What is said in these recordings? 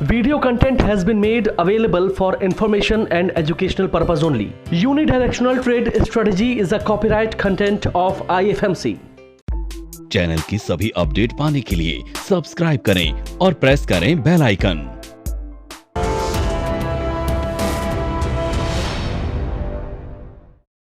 Video content has been made available for information and educational purpose only. Unidirectional trade strategy is a copyright content of IFMC. Channel की सभी update पाने के लिए subscribe करें और press करें bell icon.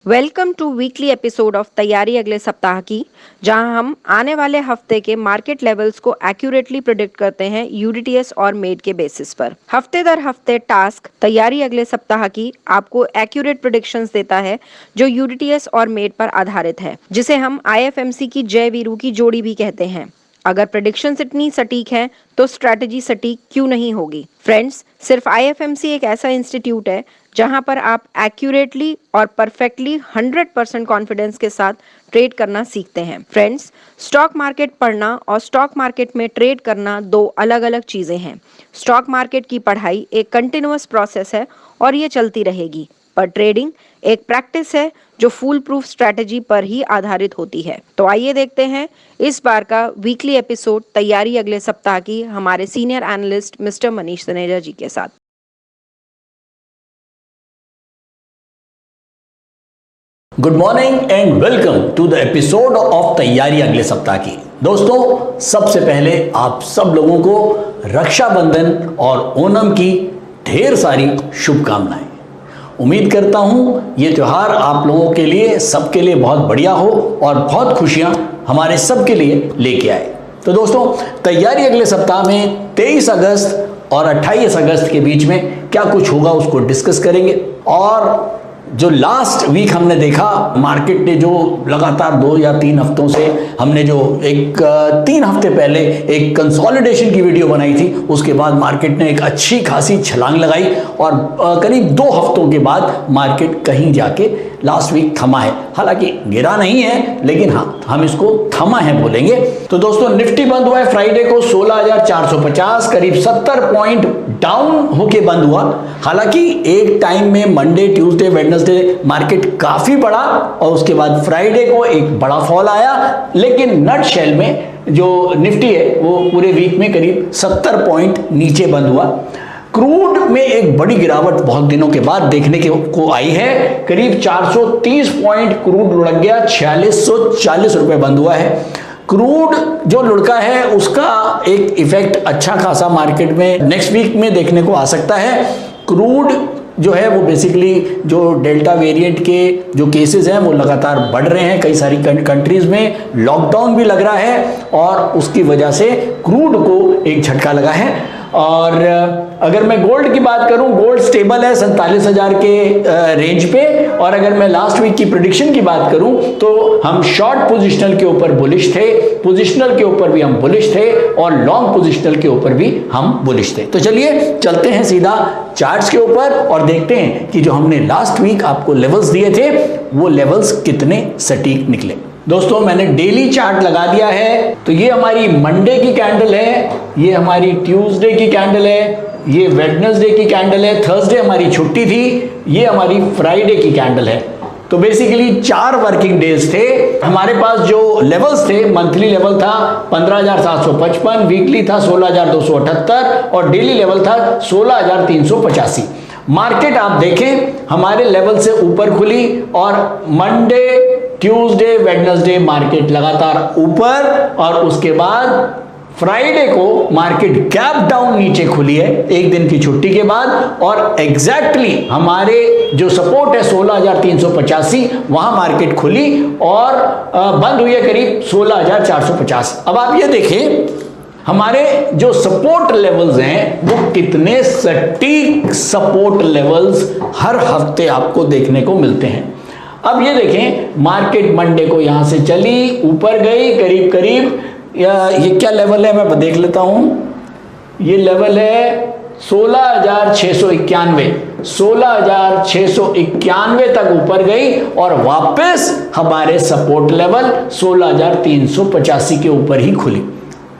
Welcome to weekly episode of तैयारी अगले सप्ताह की, जहां हम आने वाले हफ्ते के मार्केट लेवल्स को एक्यूरेटली प्रेडिक्ट करते हैं यूडीटीएस और मेड के बेसिस पर। हफ्ते दर हफ्ते टास्क तैयारी अगले सप्ताह की आपको एक्यूरेट प्रेडिक्शंस देता है जो यूडीटीएस और मेड पर आधारित है, जिसे हम आईएफएमसी की जय वीरू की जोड़ी भी कहते हैं। अगर प्रेडिक्शंस इतनी सटीक हैं तो स्ट्रैटेजी सटीक क्यों नहीं होगी? फ्रेंड्स, सिर्फ आईएफएमसी एक ऐसा इंस्टीट्यूट है जहां पर आप एक्यूरेटली और परफेक्टली 100% कॉन्फिडेंस के साथ ट्रेड करना सीखते हैं। फ्रेंड्स, स्टॉक मार्केट पढ़ना और स्टॉक मार्केट में ट्रेड करना दो अलग अलग चीज़ें हैं। स्टॉक मार्केट की पढ़ाई एक कंटिन्यूअस प्रोसेस है और ये चलती रहेगी, पर ट्रेडिंग एक प्रैक्टिस है जो फूल प्रूफ स्ट्रैटेजी पर ही आधारित होती है। तो आइए देखते हैं इस बार का वीकली एपिसोड तैयारी अगले सप्ताह की हमारे senior analyst mister Manish Taneja ji के साथ। Good morning and welcome to the episode of तैयारी अगले सप्ताह की। दोस्तों, सबसे पहले आप सब लोगों को रक्षाबंधन और ओणम की ढेर सारी शुभकामनाएं। उम्मीद करता हूं ये त्यौहार आप लोगों के लिए, सबके लिए बहुत बढ़िया हो और बहुत खुशियां हमारे सबके लिए लेके आए। तो दोस्तों, तैयारी अगले सप्ताह में 23 अगस्त और 28 अगस्त के बीच में क्या कुछ होगा उसको डिस्कस करेंगे। और जो लास्ट वीक हमने देखा, मार्केट ने जो लगातार 2 या 3 हफ्तों से हमने जो एक 3 हफ्ते पहले एक कंसोलिडेशन की वीडियो बनाई थी, उसके बाद मार्केट ने एक अच्छी खासी छलांग लगाई और करीब 2 हफ्तों के बाद मार्केट कहीं जाके लास्ट वीक थमा है। हालांकि गिरा नहीं है, लेकिन हाँ, हम इसको थमा है बोलेंगे। तो दोस्तों, निफ्टी बंद हुआ है फ्राइडे को 16,450, करीब 70 पॉइंट डाउन होके बंद हुआ। हालांकि एक टाइम में मंडे, ट्यूसडे, वेडनेसडे मार्केट काफी बढ़ा और उसके बाद फ्राइडे को एक बड़ा फॉल आया, लेकिन नट शेल में जो निफ्टी है वो पूरे वीक में करीब 70 पॉइंट नीचे बंद हुआ। क्रूड में एक बड़ी गिरावट बहुत दिनों के बाद देखने को आई है, करीब 430 पॉइंट क्रूड लुढ़क गया, 4640 रुपए बंद हुआ है। क्रूड जो लुढ़का है उसका एक इफेक्ट अच्छा खासा मार्केट में नेक्स्ट वीक में देखने को आ सकता है। क्रूड जो है वो बेसिकली जो डेल्टा वेरिएंट के जो केसेस हैं वो लगातार बढ़ रहे हैं, कई सारी कंट्रीज में लॉकडाउन भी लग रहा है और उसकी वजह से क्रूड को एक झटका लगा है। और अगर मैं गोल्ड की बात करूं, गोल्ड स्टेबल है 47,000 के रेंज पे। और अगर मैं लास्ट वीक की प्रेडिक्शन की बात करूं तो हम शॉर्ट पोजिशनल के ऊपर बुलिश थे, पोजिशनल के ऊपर भी हम बुलिश थे और लॉन्ग पोजिशनल के ऊपर भी हम बुलिश थे। तो चलिए चलते हैं सीधा चार्ट्स के ऊपर और देखते हैं कि जो हमने लास्ट वीक आपको लेवल्स दिए थे वो लेवल्स कितने सटीक निकले। दोस्तों, मैंने डेली चार्ट लगा दिया है। तो ये हमारी मंडे की कैंडल है, ये हमारी ट्यूसडे की कैंडल है, ये वेडनेसडे की कैंडल है, थर्सडे हमारी छुट्टी थी, ये हमारी फ्राइडे की कैंडल है। तो बेसिकली 4 वर्किंग डेज थे। हमारे पास जो लेवल्स थे, मंथली लेवल था 15,755, वीकली था 16,278 और डेली लेवल था 16,385। मार्केट आप देखें हमारे लेवल से ऊपर खुली और मंडे, ट्यूसडे, वेडनेसडे मार्केट लगातार ऊपर और उसके बाद फ्राइडे को मार्केट गैप डाउन नीचे खुली है एक दिन की छुट्टी के बाद। और एग्जैक्टली हमारे जो सपोर्ट है 16,385 वहां मार्केट खुली और बंद हुई है करीब 16,450। अब आप ये देखें हमारे जो सपोर्ट लेवल्स हैं वो कितने सटीक सपोर्ट लेवल्स हर हफ्ते आपको देखने को मिलते हैं। अब ये देखें, मार्केट मंडे को यहां से चली, ऊपर गई करीब करीब, ये क्या लेवल है मैं देख लेता हूं, ये लेवल है 16,691, 16,691 तक ऊपर गई और वापस हमारे सपोर्ट लेवल 16,385 के ऊपर ही खुली।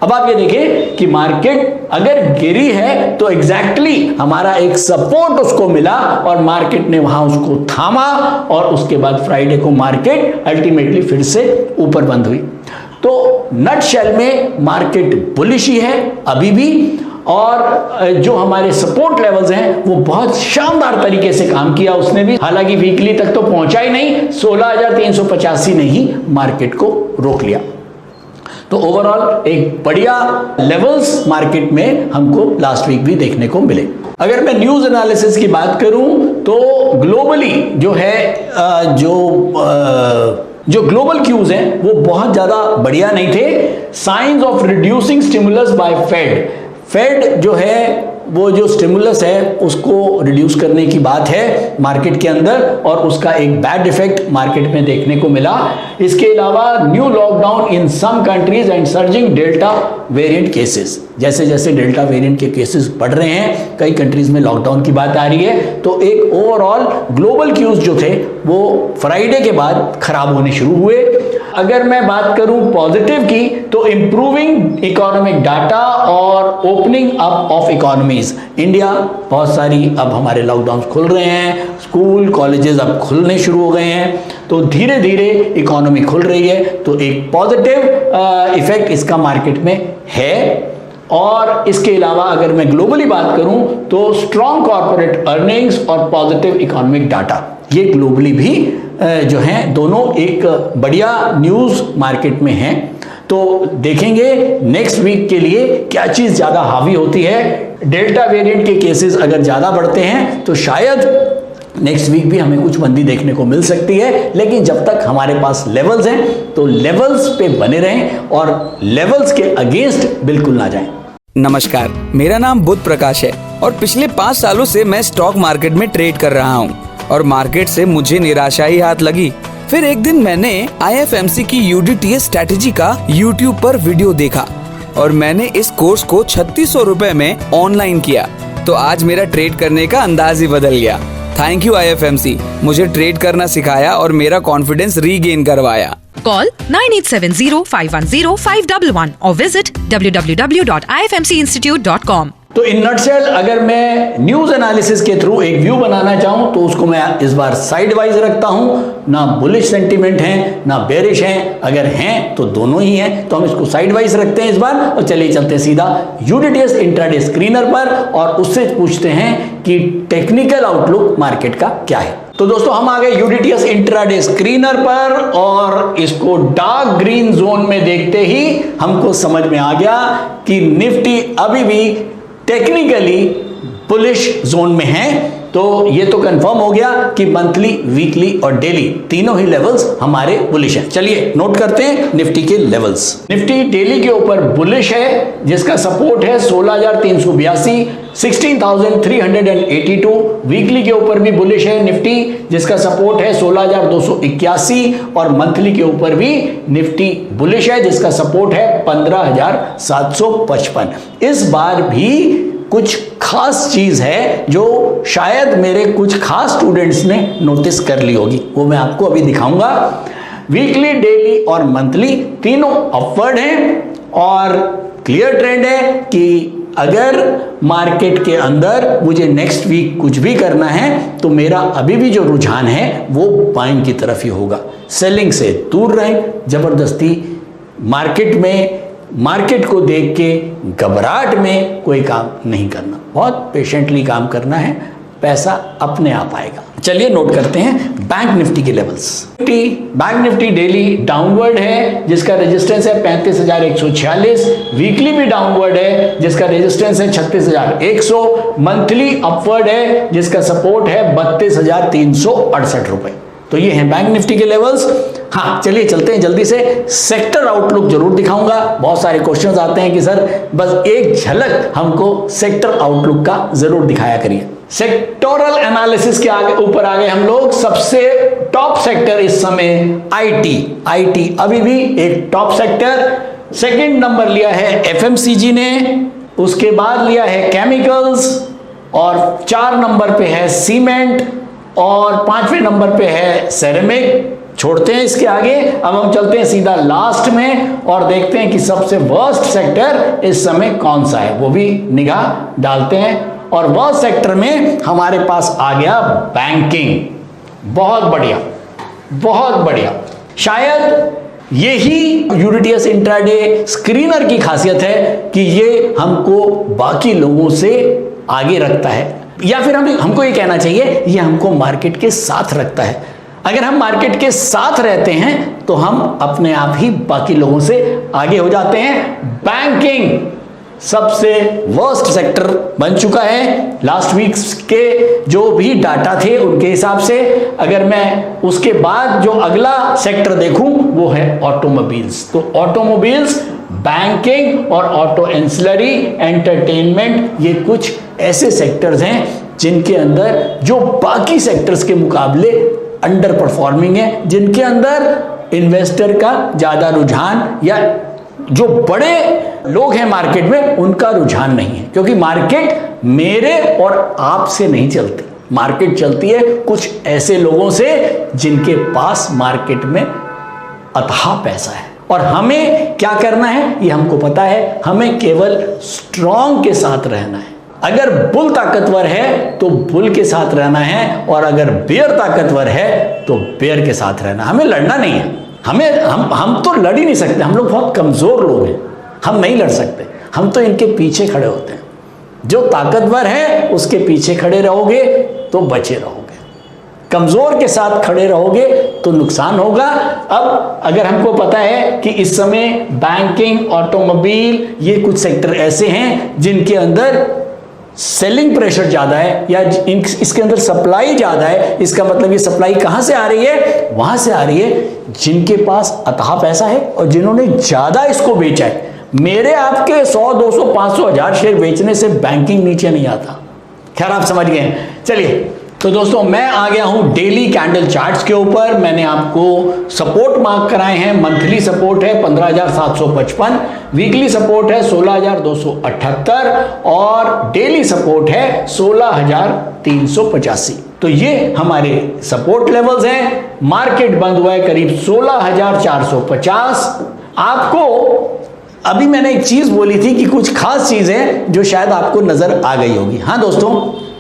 अब आप ये देखिए कि मार्केट अगर गिरी है तो एग्जैक्टली हमारा एक सपोर्ट उसको मिला और मार्केट ने वहां उसको थामा और उसके बाद फ्राइडे को मार्केट अल्टीमेटली फिर से ऊपर बंद हुई। तो नट शेल में मार्केट बुलिश ही है अभी भी और जो हमारे सपोर्ट लेवल्स हैं वो बहुत शानदार तरीके से काम किया उसने भी, हालांकि वीकली तक तो पहुंचा ही नहीं, 16,385 ने ही मार्केट को रोक लिया। तो ओवरऑल एक बढ़िया लेवल्स मार्केट में हमको लास्ट वीक भी देखने को मिले। अगर मैं न्यूज एनालिसिस की बात करूं तो ग्लोबली जो है जो ग्लोबल क्यूज हैं वो बहुत ज्यादा बढ़िया नहीं थे। Signs of reducing stimulus by Fed जो है वो जो स्टिमुलस है उसको रिड्यूस करने की बात है मार्केट के अंदर, और उसका एक बैड इफेक्ट मार्केट में देखने को मिला। इसके अलावा new lockdown in some countries and surging delta variant cases, जैसे जैसे डेल्टा वेरिएंट के केसेस बढ़ रहे हैं कई कंट्रीज में लॉकडाउन की बात आ रही है। तो एक ओवरऑल ग्लोबल क्यूज जो थे वो फ्राइडे के बाद खराब होने शुरू हुए। अगर मैं बात करूं पॉजिटिव की तो इंप्रूविंग इकोनॉमिक डाटा और opening up of economies. India बहुत सारी अब हमारे लॉकडाउन खुल रहे हैं, स्कूल कॉलेजेस अब खुलने शुरू हो गए हैं, तो धीरे धीरे इकोनॉमी खुल रही है, तो एक पॉजिटिव इफेक्ट इसका मार्केट में है। और इसके अलावा अगर मैं ग्लोबली बात करूं तो स्ट्रॉन्ग कॉर्पोरेट अर्निंग्स और पॉजिटिव इकोनॉमिक डाटा, ये ग्लोबली भी जो हैं दोनों एक बढ़िया न्यूज मार्केट में हैं। तो देखेंगे नेक्स्ट वीक के लिए क्या चीज ज्यादा हावी होती है। डेल्टा वेरिएंट के केसेस अगर ज्यादा बढ़ते हैं तो शायद नेक्स्ट वीक भी हमें कुछ मंदी देखने को मिल सकती है, लेकिन जब तक हमारे पास लेवल्स हैं तो लेवल्स पे बने रहें और लेवल्स के अगेंस्ट बिल्कुल ना जाएं। नमस्कार, मेरा नाम बुध प्रकाश है और पिछले 5 सालों से मैं स्टॉक मार्केट में ट्रेड कर रहा हूँ और मार्केट से मुझे निराशा ही हाथ लगी। फिर एक दिन मैंने IFMC की UDTS स्ट्रैटेजी का YouTube पर वीडियो देखा और मैंने इस कोर्स को 3600 रुपए में ऑनलाइन किया, तो आज मेरा ट्रेड करने का अंदाज ही बदल गया। थैंक यू IFMC, मुझे ट्रेड करना सिखाया और मेरा कॉन्फिडेंस रीगेन करवाया। Call 9870-510-511 or visit www.ifmcinstitute.com। तो इन नटसेल अगर मैं न्यूज एनालिसिस के थ्रू एक व्यू बनाना चाहूं तो उसको मैं इस बार साइड वाइज रखता हूं, ना बुलिश सेंटीमेंट है ना बेरिश है, अगर हैं तो दोनों ही हैं, तो हम इसको साइड वाइज रखते हैं इस बार। और चलिए चलते हैं सीधा UDTS इंट्राडे स्क्रीनर पर और उससे पूछते हैं कि टेक्निकल आउटलुक मार्केट का क्या है। तो दोस्तों हम आ गए UDTS इंट्राडे स्क्रीनर पर और इसको डार्क ग्रीन जोन में देखते ही हमको समझ में आ गया कि निफ्टी अभी भी टेक्निकली बुलिश जोन में है। तो ये तो कंफर्म हो गया कि मंथली, वीकली और डेली तीनों ही लेवल्स हमारे बुलिश हैं। चलिए नोट करते हैं निफ्टी के लेवल्स। निफ्टी डेली के ऊपर बुलिश है जिसका सपोर्ट है 16,382, 16,382। वीकली के ऊपर भी बुलिश है निफ्टी जिसका सपोर्ट है 16,281 और मंथली के ऊपर भी निफ्टी बुलिश है जिसका सपोर्ट है 15,755। इस बार भी कुछ खास चीज है जो शायद मेरे कुछ खास स्टूडेंट्स ने नोटिस कर ली होगी, वो मैं आपको अभी दिखाऊंगा। वीकली, डेली और मंथली तीनों अपवर्ड हैं और क्लियर ट्रेंड है कि अगर मार्केट के अंदर मुझे नेक्स्ट वीक कुछ भी करना है तो मेरा अभी भी जो रुझान है वो बाइंग की तरफ ही होगा। सेलिंग से दूर रहें, जबरदस्ती मार्केट को देख के घबराहट में कोई काम नहीं करना, बहुत पेशेंटली काम करना है, पैसा अपने आप आएगा। चलिए नोट करते हैं बैंक निफ्टी के levels. Bank Nifty daily downward है जिसका रेजिस्टेंस है 35,146, वीकली भी डाउनवर्ड है जिसका रेजिस्टेंस है 36,100, मंथली अपवर्ड है जिसका सपोर्ट है 32,368 रुपए। तो ये हैं बैंक निफ्टी के लेवल्स। हाँ चलिए चलते हैं जल्दी से, सेक्टर आउटलुक जरूर दिखाऊंगा। बहुत सारे क्वेश्चंस आते हैं कि सर बस एक झलक हमको सेक्टर आउटलुक का जरूर दिखाया करिए। सेक्टोरल एनालिसिस के आगे ऊपर आ गए हम लोग। सबसे टॉप सेक्टर इस समय आईटी अभी भी एक टॉप सेक्टर। सेकंड नंबर लिया है FMCG ने, उसके बाद लिया है केमिकल्स और 4 नंबर पे है सीमेंट और 5वें नंबर पे है सेरेमिक। छोड़ते हैं इसके आगे, अब हम चलते हैं सीधा लास्ट में और देखते हैं कि सबसे वर्स्ट सेक्टर इस समय कौन सा है, वो भी निगाह डालते हैं। और वर्स्ट सेक्टर में हमारे पास आ गया बैंकिंग। बहुत बढ़िया, बहुत बढ़िया। शायद यही यूडीटीएस इंट्राडे स्क्रीनर की खासियत है कि ये हमको बाकी लोगों से आगे रखता है, या फिर हमको ये कहना चाहिए ये हमको मार्केट के साथ रखता है। अगर हम मार्केट के साथ रहते हैं तो हम अपने आप ही बाकी लोगों से आगे हो जाते हैं। बैंकिंग सबसे वर्स्ट सेक्टर बन चुका है लास्ट वीक्स के जो भी डाटा थे उनके हिसाब से। अगर मैं उसके बाद जो अगला सेक्टर देखूं वो है ऑटोमोबाइल्स। तो ऑटोमोबाइल्स, बैंकिंग और ऑटो एंसिलरी, एंटरटेनमेंट, ये कुछ ऐसे सेक्टर्स हैं जिनके अंदर जो बाकी सेक्टर्स के मुकाबले अंडर परफॉर्मिंग है, जिनके अंदर इन्वेस्टर का ज्यादा रुझान या जो बड़े लोग हैं मार्केट में उनका रुझान नहीं है। क्योंकि मार्केट मेरे और आप से नहीं चलती, मार्केट चलती है कुछ ऐसे लोगों से जिनके पास मार्केट में अथाह पैसा है। और हमें क्या करना है ये हमको पता है, हमें केवल स्ट्रॉन्ग के साथ रहना है। अगर बुल ताकतवर है तो बुल के साथ रहना है, और अगर बेयर ताकतवर है तो बेयर के साथ रहना। हमें लड़ना नहीं है, हम तो लड़ ही नहीं सकते, हम लोग बहुत कमजोर लोग हैं, हम नहीं लड़ सकते, हम तो इनके पीछे खड़े होते हैं। जो ताकतवर है उसके पीछे खड़े रहोगे तो बचे रहोगे, कमजोर के साथ खड़े रहोगे तो नुकसान होगा। अब अगर हमको पता है कि इस समय बैंकिंग, ऑटोमोबाइल, ये कुछ सेक्टर ऐसे हैं जिनके अंदर सेलिंग प्रेशर ज्यादा है या इसके अंदर सप्लाई ज्यादा है, इसका मतलब ये सप्लाई कहां से आ रही है? वहां से आ रही है जिनके पास अथाह पैसा है और जिन्होंने ज्यादा इसको बेचा है। मेरे आपके 100, 200, 500, 1000 शेयर बेचने से बैंकिंग नीचे नहीं आता। खैर आप समझ गए। चलिए तो दोस्तों मैं आ गया हूं डेली कैंडल चार्ट्स के ऊपर। मैंने आपको सपोर्ट मार्क कराए हैं। मंथली सपोर्ट है 15,755, वीकली सपोर्ट है 16,278 और डेली सपोर्ट है 16,385। तो ये हमारे सपोर्ट लेवल्स हैं। मार्केट बंद हुआ है करीब 16,450। आपको अभी मैंने एक चीज बोली थी कि कुछ खास चीजें जो शायद आपको नजर आ गई होगी। हाँ दोस्तों,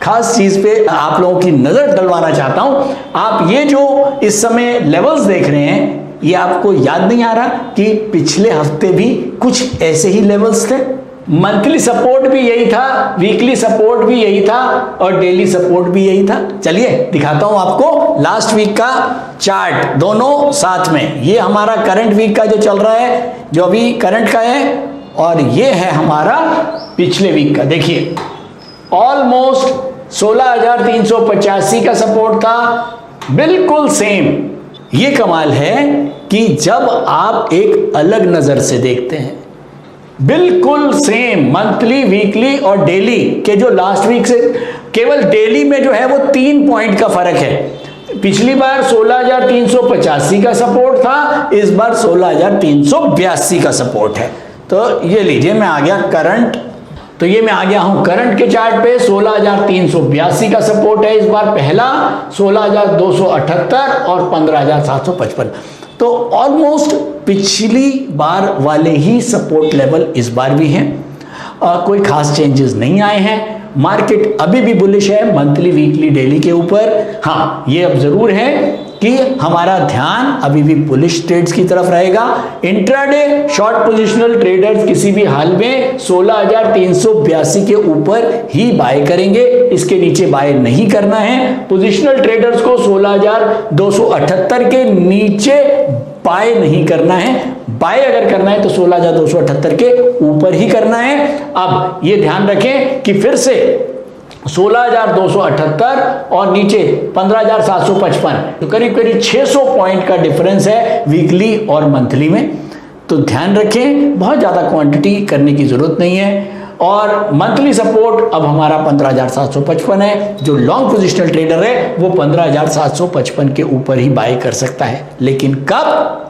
खास चीज पे आप लोगों की नजर डलवाना चाहता हूं। आप ये जो इस समय लेवल्स देख रहे हैं, ये आपको याद नहीं आ रहा कि पिछले हफ्ते भी कुछ ऐसे ही लेवल्स थे? मंथली सपोर्ट भी यही था, वीकली सपोर्ट भी यही था और डेली सपोर्ट भी यही था। चलिए दिखाता हूं आपको लास्ट वीक का चार्ट, दोनों साथ में। ये हमारा करंट वीक का जो चल रहा है, जो अभी करंट का है, और ये है हमारा पिछले वीक का। देखिए ऑलमोस्ट 16,385 का सपोर्ट था, बिल्कुल सेम। ये कमाल है कि जब आप एक अलग नजर से देखते हैं, बिल्कुल सेम मंथली, वीकली और डेली के जो लास्ट वीक से, केवल डेली में जो है वो 3 पॉइंट का फर्क है। पिछली बार 16,385 का सपोर्ट था, इस बार 16,382 का सपोर्ट है। तो ये लीजिए, मैं आ गया करंट, तो ये मैं आ गया हूं करंट के चार्ट पे। 16,382 का सपोर्ट है इस बार पहला, 16,278 और 15,755। तो ऑलमोस्ट पिछली बार वाले ही सपोर्ट लेवल इस बार भी हैं। कोई खास चेंजेस नहीं आए हैं। मार्केट अभी भी बुलिश है मंथली, वीकली, डेली के ऊपर। हाँ, ये अब जरूर है कि हमारा ध्यान अभी भी बुलिश ट्रेड्स की तरफ रहेगा। इंट्राडे शॉर्ट पोजिशनल ट्रेडर्स किसी भी हाल में 16,382 के ऊपर ही बाय करेंगे, इसके नीचे बाय नहीं करना है। पोजिशनल ट्रेडर्स को 16,278 के नीचे बाय नहीं करना है। बाय अगर करना है तो 16,278 के ऊपर ही करना है। अब ये ध्यान रखें कि फिर से 16,278 और नीचे 15,755, तो करीब करीब 600 पॉइंट का डिफरेंस है वीकली और मंथली में। तो ध्यान रखें, बहुत ज्यादा क्वांटिटी करने की जरूरत नहीं है। और मंथली सपोर्ट अब हमारा 15,755 है। जो लॉन्ग पोजिशनल ट्रेडर है वो 15,755 के ऊपर ही बाय कर सकता है, लेकिन कब?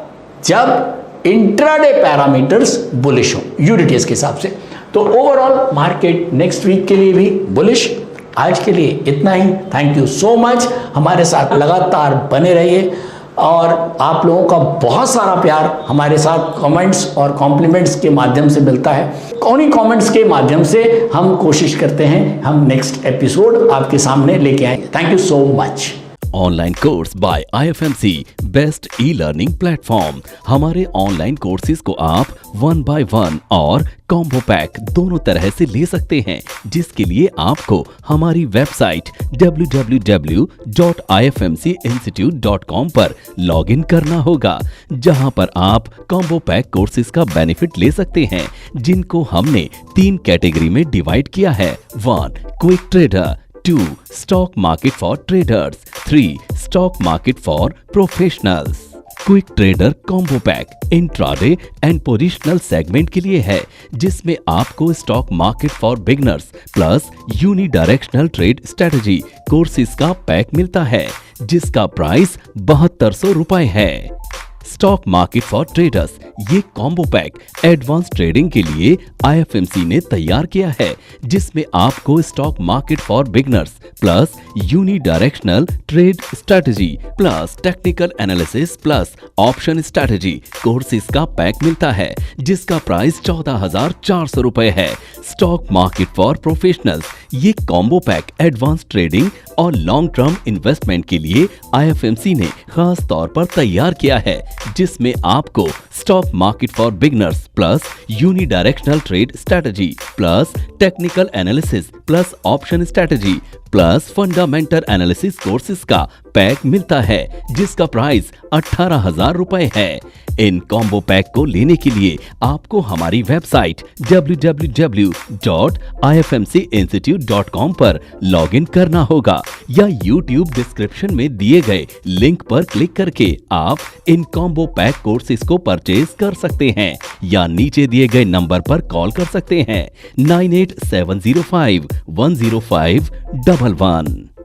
जब इंट्राडे पैरामीटर्स बुलिश हो यूडीटीएस के हिसाब से। तो ओवरऑल मार्केट नेक्स्ट वीक के लिए भी बुलिश। आज के लिए इतना ही। थैंक यू सो मच, हमारे साथ लगातार बने रहिए और आप लोगों का बहुत सारा प्यार हमारे साथ कमेंट्स और कॉम्प्लीमेंट्स के माध्यम से मिलता है। उन्हीं कमेंट्स के माध्यम से हम कोशिश करते हैं हम नेक्स्ट एपिसोड आपके सामने लेके आए। Thank you so much. Online course by IFMC, best e learning platform. हमारे ऑनलाइन कोर्सेज को आप 1 by 1 और कॉम्बो पैक दोनों तरह से ले सकते हैं, जिसके लिए आपको हमारी वेबसाइट www.ifmcinstitute.com पर लॉगिन करना होगा, जहां पर आप कॉम्बो पैक कोर्सेज का बेनिफिट ले सकते हैं, जिनको हमने 3 कैटेगरी में डिवाइड किया है। 1 quick trader, 2 stock market for traders, 3 stock market for professionals. Quick trader combo pack intraday and positional segment के लिए है, जिसमें आपको stock market for beginners plus unidirectional trade strategy courses का पैक मिलता है, जिसका प्राइस 7200 रुपए है। स्टॉक मार्केट फॉर ट्रेडर्स ये कॉम्बो पैक एडवांस ट्रेडिंग के लिए IFMC ने तैयार किया है, जिसमें आपको stock market for beginners plus unidirectional trade strategy plus technical analysis plus option strategy courses का पैक मिलता है, जिसका प्राइस 14,400 रुपए है। स्टॉक मार्केट फॉर प्रोफेशनल्स ये कॉम्बो पैक एडवांस ट्रेडिंग और लॉन्ग टर्म इन्वेस्टमेंट के लिए IFMC ने खास तौर पर तैयार किया है, जिसमें आपको stock market for beginners plus unidirectional trade strategy plus technical analysis plus option strategy plus fundamental analysis courses का पैक मिलता है, जिसका प्राइस 18,000 रुपए है। इन कॉम्बो पैक को लेने के लिए आपको हमारी वेबसाइट www.ifmcinstitute.com पर लॉगिन करना होगा, या YouTube डिस्क्रिप्शन में दिए गए लिंक पर क्लिक करके आप इन कॉम्बो पैक कोर्सेज को परचेज कर सकते हैं, या नीचे दिए गए नंबर पर कॉल कर सकते हैं 9870510511।